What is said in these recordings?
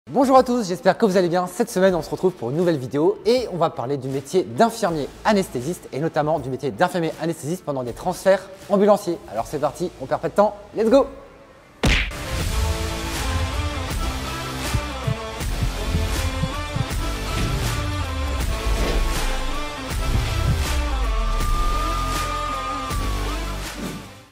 Bonjour à tous, j'espère que vous allez bien. Cette semaine, on se retrouve pour une nouvelle vidéo et on va parler du métier d'infirmier anesthésiste et notamment du métier d'infirmier anesthésiste pendant des transferts ambulanciers. Alors c'est parti, on perd pas de temps, let's go!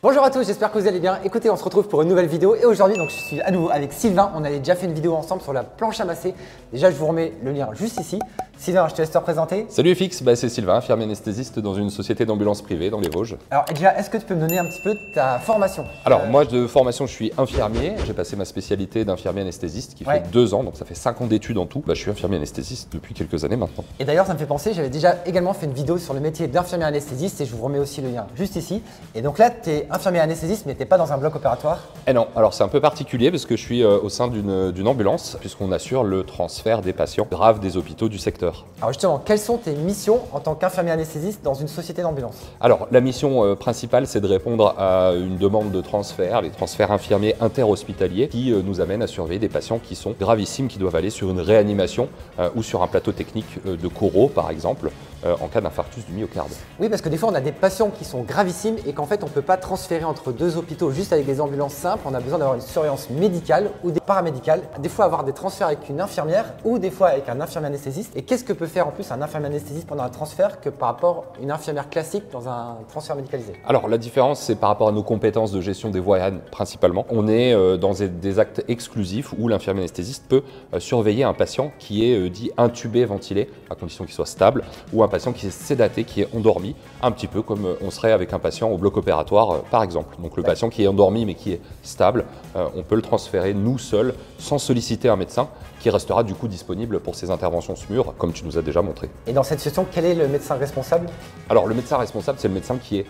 Bonjour à tous, j'espère que vous allez bien. Écoutez, on se retrouve pour une nouvelle vidéo et aujourd'hui, donc je suis à nouveau avec Sylvain. On avait déjà fait une vidéo ensemble sur la planche à masser. Déjà, je vous remets le lien juste ici. Sylvain, je te laisse te représenter. Salut FX, c'est Sylvain, infirmier anesthésiste dans une société d'ambulance privée dans les Vosges. Alors déjà, est-ce que tu peux me donner un petit peu ta formation? Alors moi de formation je suis infirmier, j'ai passé ma spécialité d'infirmier anesthésiste qui fait 2 ans, donc ça fait 5 ans d'études en tout. Je suis infirmier anesthésiste depuis quelques années maintenant. Et d'ailleurs ça me fait penser, j'avais déjà également fait une vidéo sur le métier d'infirmier anesthésiste et je vous remets aussi le lien juste ici. Et donc là, tu es infirmier anesthésiste mais tu n'es pas dans un bloc opératoire? Eh non, alors c'est un peu particulier parce que je suis au sein d'une ambulance puisqu'on assure le transfert des patients graves des hôpitaux du secteur. Alors justement, quelles sont tes missions en tant qu'infirmier anesthésiste dans une société d'ambulance? Alors la mission principale c'est de répondre à une demande de transfert, les transferts infirmiers interhospitaliers qui nous amènent à surveiller des patients qui sont gravissimes, qui doivent aller sur une réanimation ou sur un plateau technique de choro par exemple en cas d'infarctus du myocarde. Oui, parce que des fois on a des patients qui sont gravissimes et qu'en fait on ne peut pas transférer entre deux hôpitaux juste avec des ambulances simples, on a besoin d'avoir une surveillance médicale ou des paramédicales, des fois avoir des transferts avec une infirmière ou des fois avec un infirmier anesthésiste. Et qu'est-ce que peut faire en plus un infirmier anesthésiste pendant un transfert que par rapport à une infirmière classique dans un transfert médicalisé? Alors la différence c'est par rapport à nos compétences de gestion des voies aériennes principalement. On est dans des actes exclusifs où l'infirmier anesthésiste peut surveiller un patient qui est dit intubé, ventilé, à condition qu'il soit stable, ou un patient qui est sédaté, qui est endormi, un petit peu comme on serait avec un patient au bloc opératoire par exemple. Donc le patient qui est endormi mais qui est stable, on peut le transférer nous seuls sans solliciter un médecin qui restera du coup disponible pour ses interventions SMUR comme tu nous as déjà montré. Et dans cette situation, quel est le médecin responsable? Alors le médecin responsable c'est le médecin qui est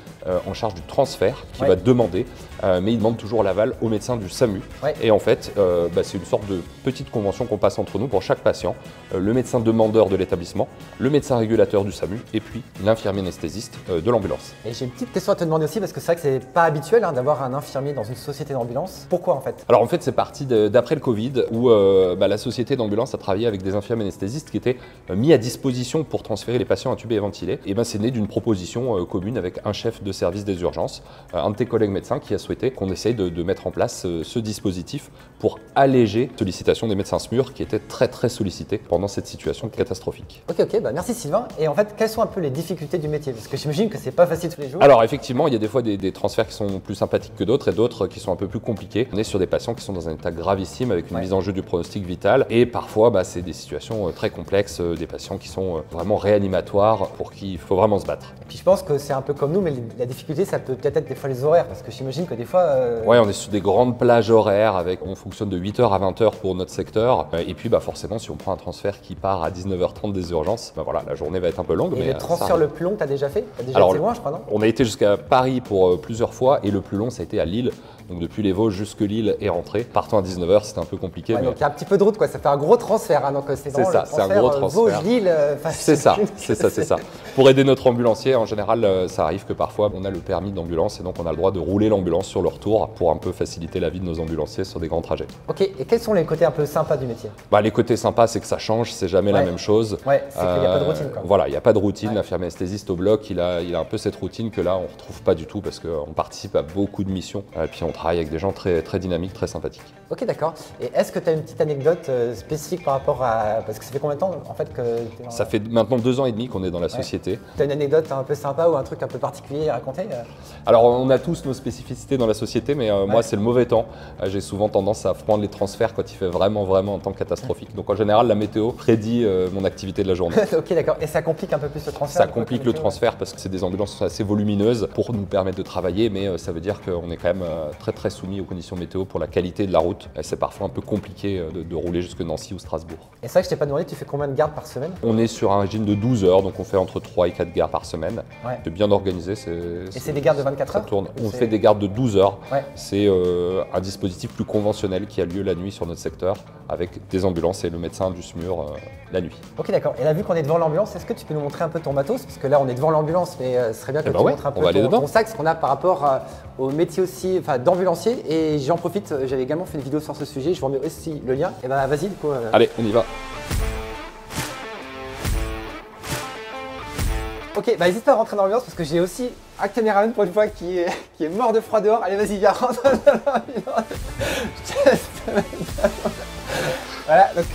en charge du transfert, qui va demander, mais il demande toujours l'aval au médecin du SAMU. Et en fait c'est une sorte de petite convention qu'on passe entre nous pour chaque patient, le médecin demandeur de l'établissement, le médecin régulateur du SAMU et puis l'infirmier anesthésiste de l'ambulance. Et j'ai une petite question à te demander aussi parce que c'est vrai que c'est pas habituel d'avoir un infirmier dans une société d'ambulance. Pourquoi en fait? Alors en fait c'est parti d'après le Covid où la société d'ambulance a travaillé avec des infirmiers anesthésistes qui étaient mis à disposition pour transférer les patients intubés et ventilés. Et c'est né d'une proposition commune avec un chef de service des urgences, un de tes collègues médecins qui a souhaité qu'on essaye de mettre en place ce dispositif pour alléger la sollicitation des médecins SMUR qui étaient très sollicités pendant cette situation catastrophique. Ok, merci Sylvain. Et en fait, quelles sont un peu les difficultés du métier? Parce que j'imagine que c'est pas facile tous les jours. Alors effectivement, il y a des fois des transferts qui sont plus sympathiques que d'autres et d'autres qui sont un peu plus compliqués. On est sur des patients qui sont dans un état gravissime avec une mise en jeu du pronostic vital et parfois c'est des situations très complexes, des patients qui sont vraiment réanimatoires pour qui il faut vraiment se battre. Et puis je pense que c'est un peu comme nous, mais la difficulté ça peut peut-être être des fois les horaires parce que j'imagine que des fois… Ouais, on est sur des grandes plages horaires on fonctionne de 8h à 20h pour notre secteur et puis forcément si on prend un transfert qui part à 19h30 des urgences, voilà, la journée va être un peu longue. Et mais le transfert le plus long, t'as déjà fait? T'as déjà été loin je crois, non? On a été jusqu'à Paris pour plusieurs fois et le plus long ça a été à Lille. Donc depuis les Vosges jusque Lille et rentrée. Partant à 19h, c'était un peu compliqué. Ouais, donc il y a un petit peu de route, quoi. Ça fait un gros transfert. Hein, donc c'est ça, c'est un gros transfert. Vosges-Lille. C'est ça. Pour aider notre ambulancier, en général, ça arrive que parfois on a le permis d'ambulance et donc on a le droit de rouler l'ambulance sur le retour pour un peu faciliter la vie de nos ambulanciers sur des grands trajets. Ok, et quels sont les côtés un peu sympas du métier? Les côtés sympas, c'est que ça change, c'est jamais la même chose. Ouais, c'est qu'il n'y a pas de routine, quoi. Voilà, il n'y a pas de routine. L'infirmier anesthésiste au bloc, il a un peu cette routine que là, on ne retrouve pas du tout parce qu'on participe à beaucoup de missions et puis on travaille avec des gens très dynamiques, très sympathiques. Ok, d'accord. Et est-ce que tu as une petite anecdote spécifique par rapport à… Parce que ça fait combien de temps en fait que Ça fait maintenant 2 ans et demi qu'on est dans la société. Tu as une anecdote un peu sympa ou un truc un peu particulier à raconter? Alors on a tous nos spécificités dans la société, mais moi c'est le mauvais temps. J'ai souvent tendance à prendre les transferts quand il fait vraiment un temps catastrophique. Donc en général la météo prédit mon activité de la journée. Ok, d'accord. Et ça complique un peu plus le transfert? Ça complique le transfert parce que c'est des ambulances assez volumineuses pour nous permettre de travailler, mais ça veut dire qu'on est quand même très soumis aux conditions météo pour la qualité de la route. C'est parfois un peu compliqué de rouler jusque Nancy ou Strasbourg. Et c'est vrai que je t'ai pas demandé, tu fais combien de gardes par semaine? On est sur un régime de 12 heures, donc on fait entre 3 et 4 gardes par semaine. C'est bien organisé. Et c'est des gardes de 24 heures? On fait des gardes de 12 heures. C'est un dispositif plus conventionnel qui a lieu la nuit sur notre secteur avec des ambulances et le médecin du SMUR la nuit. Ok, d'accord. Et là, vu qu'on est devant l'ambulance, est-ce que tu peux nous montrer un peu ton matos? Parce que là, on est devant l'ambulance, mais ce serait bien que tu montres un peu ton sac, ce qu'on a par rapport au métier aussi, d'ambulancier et j'en profite, j'avais également fait une vidéo sur ce sujet, je vous remets aussi le lien. Et bah vas-y du coup. Allez, on y va. Ok, bah n'hésite pas à rentrer dans l'ambiance parce que j'ai aussi un caméraman pour une fois qui est mort de froid dehors. Allez vas-y, viens, rentre dans l'ambiance. Voilà, donc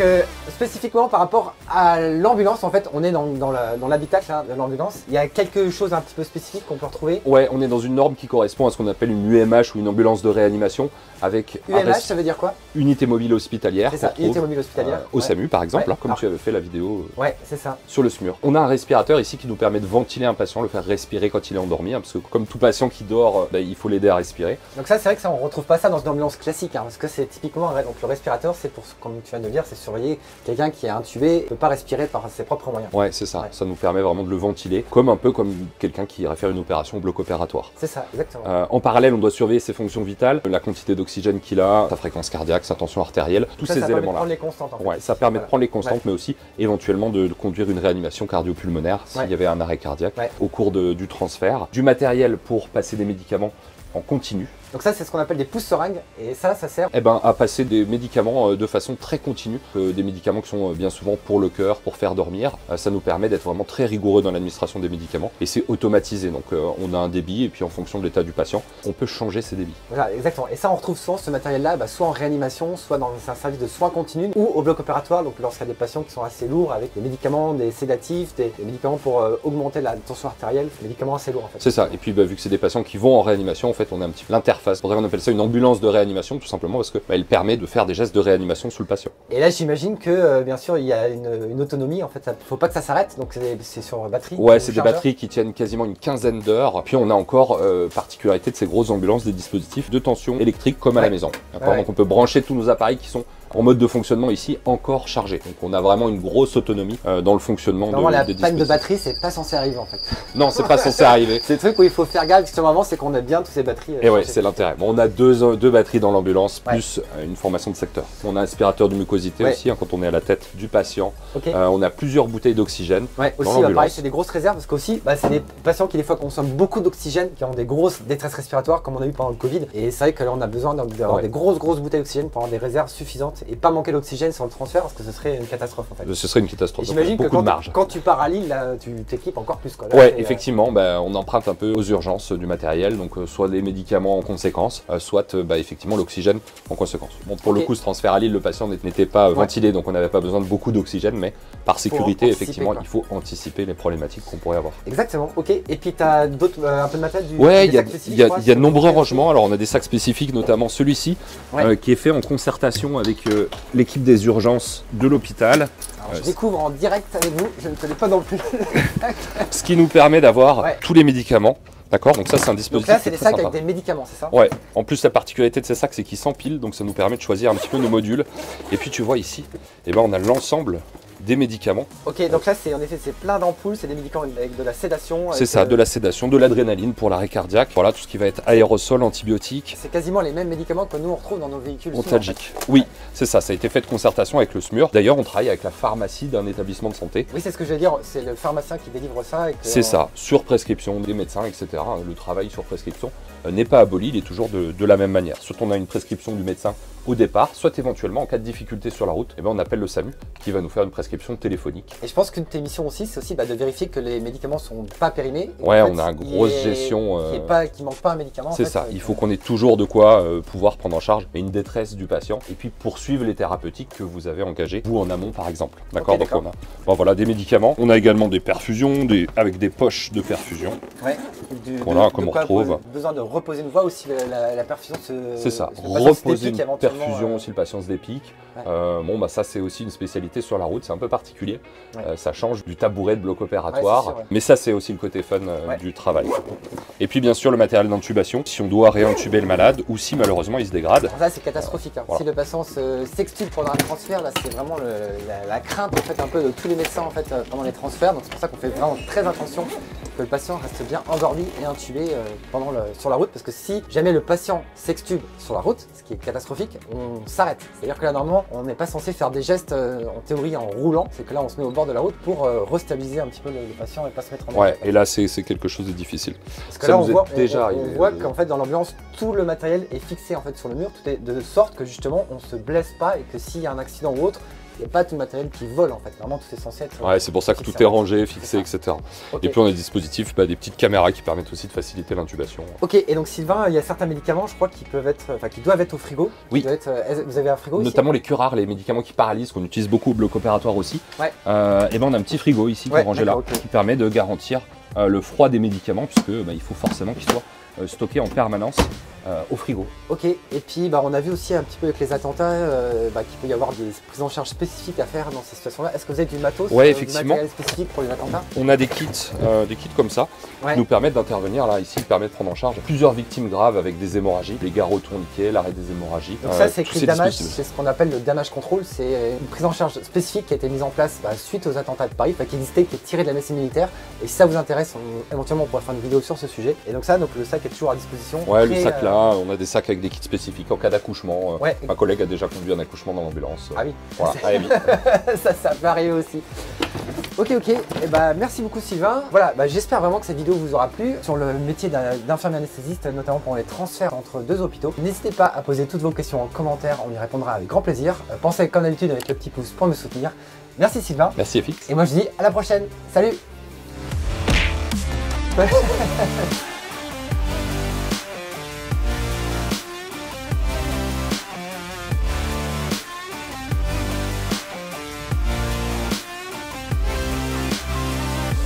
spécifiquement par rapport à l'ambulance, en fait, on est dans l'habitacle de l'ambulance. Il y a quelque chose un petit peu spécifique qu'on peut retrouver. Ouais, on est dans une norme qui correspond à ce qu'on appelle une UMH ou une ambulance de réanimation avec UMH, ça veut dire quoi? Unité mobile hospitalière. C'est ça, unité mobile hospitalière. Au SAMU par exemple, Ouais. hein, comme tu avais fait la vidéo ouais, c'est ça. sur le SMUR. On a un respirateur ici qui nous permet de ventiler un patient, le faire respirer quand il est endormi, hein, parce que comme tout patient qui dort, il faut l'aider à respirer. Donc ça, c'est vrai que ça, on retrouve pas ça dans une ambulance classique, hein, parce que c'est typiquement, donc le respirateur, c'est pour, comme tu viens de le dire, c'est surveiller quelqu'un qui est intubé et ne peut pas respirer par ses propres moyens. Ouais, c'est ça. Ouais. Ça nous permet vraiment de le ventiler, un peu comme quelqu'un qui irait faire une opération au bloc opératoire. C'est ça, exactement. En parallèle, on doit surveiller ses fonctions vitales, la quantité d'oxygène qu'il a, sa fréquence cardiaque, sa tension artérielle, tous ces ça permet de éléments-là. prendre les constantes, en fait. Ouais, ça permet Voilà. de prendre les constantes, Ouais. mais aussi éventuellement de conduire une réanimation cardio-pulmonaire s'il y avait un arrêt cardiaque au cours du transfert. Du matériel pour passer des médicaments en continu. Donc ça, c'est ce qu'on appelle des pouces-seringues, et ça sert À passer des médicaments de façon très continue, des médicaments qui sont bien souvent pour le cœur, pour faire dormir. Ça nous permet d'être vraiment très rigoureux dans l'administration des médicaments, et c'est automatisé, donc on a un débit, et puis en fonction de l'état du patient, on peut changer ses débits. Voilà, exactement. Et ça, on retrouve souvent ce matériel-là, soit en réanimation, soit dans un service de soins continus, ou au bloc opératoire, donc lorsqu'il y a des patients qui sont assez lourds, avec des médicaments, des sédatifs, des médicaments pour augmenter la tension artérielle, des médicaments assez lourds en fait. C'est ça, et puis vu que c'est des patients qui vont en réanimation, en fait on a un petit peu l'interface. On appelle ça une ambulance de réanimation, tout simplement parce que elle permet de faire des gestes de réanimation sous le patient. Et là, j'imagine que bien sûr, il y a une autonomie. En fait, il ne faut pas que ça s'arrête. Donc, c'est sur batterie. Ouais, c'est des batteries qui tiennent quasiment une quinzaine d'heures. Puis on a encore particularité de ces grosses ambulances, des dispositifs de tension électrique comme à la maison. Donc on peut brancher tous nos appareils qui sont en mode de fonctionnement ici encore chargé. Donc on a vraiment une grosse autonomie dans le fonctionnement des dispositifs. La panne de batterie, c'est pas censé arriver en fait. Non, c'est pas censé arriver. C'est le truc où il faut faire gaffe justement, c'est qu'on a bien toutes ces batteries. Et ouais, c'est l'intérêt. Bon, on a deux batteries dans l'ambulance, plus une formation de secteur. On a un aspirateur de mucosité aussi, hein, quand on est à la tête du patient. On a plusieurs bouteilles d'oxygène. Ouais, aussi, pareil, c'est des grosses réserves parce qu'aussi, c'est des patients qui des fois consomment beaucoup d'oxygène, qui ont des grosses détresses respiratoires comme on a eu pendant le Covid. Et c'est vrai que là, on a besoin d'avoir des grosses bouteilles d'oxygène pour avoir des réserves suffisantes et pas manquer d'oxygène sur le transfert parce que ce serait une catastrophe en fait. Ce serait une catastrophe. J'imagine que quand tu pars à Lille, là, tu t'équipes encore plus. Quoi. Là, ouais, effectivement, on emprunte un peu aux urgences du matériel, donc soit des médicaments en conséquence, soit effectivement l'oxygène en conséquence. Bon, pour le coup, ce transfert à Lille, le patient n'était pas ventilé, donc on n'avait pas besoin de beaucoup d'oxygène, mais par sécurité, effectivement, il faut anticiper les problématiques qu'on pourrait avoir. Exactement, ok. Et puis tu as d'autres, un peu de matériel Ouais, il y a de nombreux rangements. Alors on a des sacs spécifiques, notamment celui-ci, qui est fait en concertation avec l'équipe des urgences de l'hôpital. Je découvre en direct avec vous, je ne connais pas non plus. Ce qui nous permet d'avoir tous les médicaments. D'accord, donc ça c'est un dispositif. Donc là c'est des sacs avec des médicaments, c'est ça? Ouais, en plus la particularité de ces sacs c'est qu'ils s'empilent, donc ça nous permet de choisir un petit peu nos modules. Et puis tu vois ici, on a l'ensemble des médicaments. Ok, donc là c'est en effet c'est plein d'ampoules, c'est des médicaments avec de la sédation. C'est ça, de la sédation, de l'adrénaline pour l'arrêt cardiaque, voilà tout ce qui va être aérosol, antibiotiques. C'est quasiment les mêmes médicaments que nous on retrouve dans nos véhicules. Ontalgiques. Oui, c'est ça, ça a été fait de concertation avec le SMUR. D'ailleurs on travaille avec la pharmacie d'un établissement de santé. Oui, c'est ce que je veux dire, c'est le pharmacien qui délivre ça. C'est ça, sur prescription des médecins, etc. Le travail sur prescription n'est pas aboli, il est toujours de la même manière. Soit on a une prescription du médecin au départ, soit éventuellement en cas de difficulté sur la route, on appelle le SAMU qui va nous faire une prescription téléphonique. Et je pense qu'une de tes missions aussi, c'est aussi de vérifier que les médicaments sont pas périmés. Ouais, on a une grosse gestion. Qui manque pas un médicament. C'est ça, il faut qu'on ait toujours de quoi pouvoir prendre en charge une détresse du patient et puis poursuivre les thérapeutiques que vous avez engagées, vous en amont par exemple. D'accord, donc on a voilà, des médicaments, on a également des perfusions, avec des poches de perfusion. Ouais, comme on retrouve. Besoin de reposer une voie aussi, la perfusion c'est ça, reposer une perfusion si le patient se dépique. Ça c'est aussi une spécialité sur la route, c'est un peu particulier. Ça change du tabouret de bloc opératoire, mais ça c'est aussi le côté fun du travail. Et puis bien sûr le matériel d'intubation, si on doit réintuber le malade ou si malheureusement il se dégrade. Alors ça c'est catastrophique, hein. Si le patient s'extube pendant un transfert, là c'est vraiment la crainte en fait un peu de tous les médecins en fait pendant les transferts, donc c'est pour ça qu'on fait vraiment très attention que le patient reste bien endormi et intubé sur la route, parce que si jamais le patient s'extube sur la route, ce qui est catastrophique, on s'arrête. C'est-à-dire que là, normalement, on n'est pas censé faire des gestes en théorie en roulant, c'est que là, on se met au bord de la route pour restabiliser un petit peu le patient et pas se mettre en danger. Ouais, et là, c'est quelque chose de difficile. Parce que là, on voit qu'en fait, dans l'ambulance, tout le matériel est fixé en fait sur le mur, tout est de sorte que justement, on se blesse pas et que s'il y a un accident ou autre, il n'y a pas tout le matériel qui vole en fait. Normalement, tout est censé être. Ouais, c'est pour ça que tout est rangé, fixé, etc. Okay. Et puis on a des dispositifs, des petites caméras qui permettent aussi de faciliter l'intubation. Ok, et donc Sylvain, il y a certains médicaments, je crois, qui peuvent être, qui doivent être au frigo. Oui. Vous avez un frigo notamment aussi les curares, les médicaments qui paralysent, qu'on utilise beaucoup au bloc opératoire aussi. Ouais. Et ben on a un petit frigo ici qui est rangé là, qui permet de garantir le froid des médicaments, puisque il faut forcément qu'ils soient stockés en permanence au frigo. Ok, et puis on a vu aussi un petit peu avec les attentats qu'il peut y avoir des prises en charge spécifiques à faire dans ces situations-là. Est-ce que vous avez du matos, ouais, effectivement, du matériel spécifique pour les attentats? On a des kits comme ça qui nous permettent d'intervenir là, ici, qui permettent de prendre en charge plusieurs victimes graves avec des hémorragies, les garrots tourniquets, l'arrêt des hémorragies. Donc ça, c'est écrit damage, c'est ce qu'on appelle le damage control, c'est une prise en charge spécifique qui a été mise en place suite aux attentats de Paris, qui existait, qui est tirée de la médecine militaire. Et si ça vous intéresse, éventuellement on pourra faire une vidéo sur ce sujet. Et donc le sac est toujours à disposition. Ouais, le sac là, on a des sacs avec des kits spécifiques en cas d'accouchement. Ouais. Ma collègue a déjà conduit un accouchement dans l'ambulance. Ah oui. Voilà. Allez, vite. ça peut arriver aussi. Ok, et merci beaucoup Sylvain. Voilà, j'espère vraiment que cette vidéo vous aura plu sur le métier d'infirmier anesthésiste, notamment pour les transferts entre deux hôpitaux. N'hésitez pas à poser toutes vos questions en commentaire, on y répondra avec grand plaisir. Pensez comme d'habitude avec le petit pouce pour me soutenir. Merci Sylvain. Merci FX. Et moi je dis à la prochaine. Salut.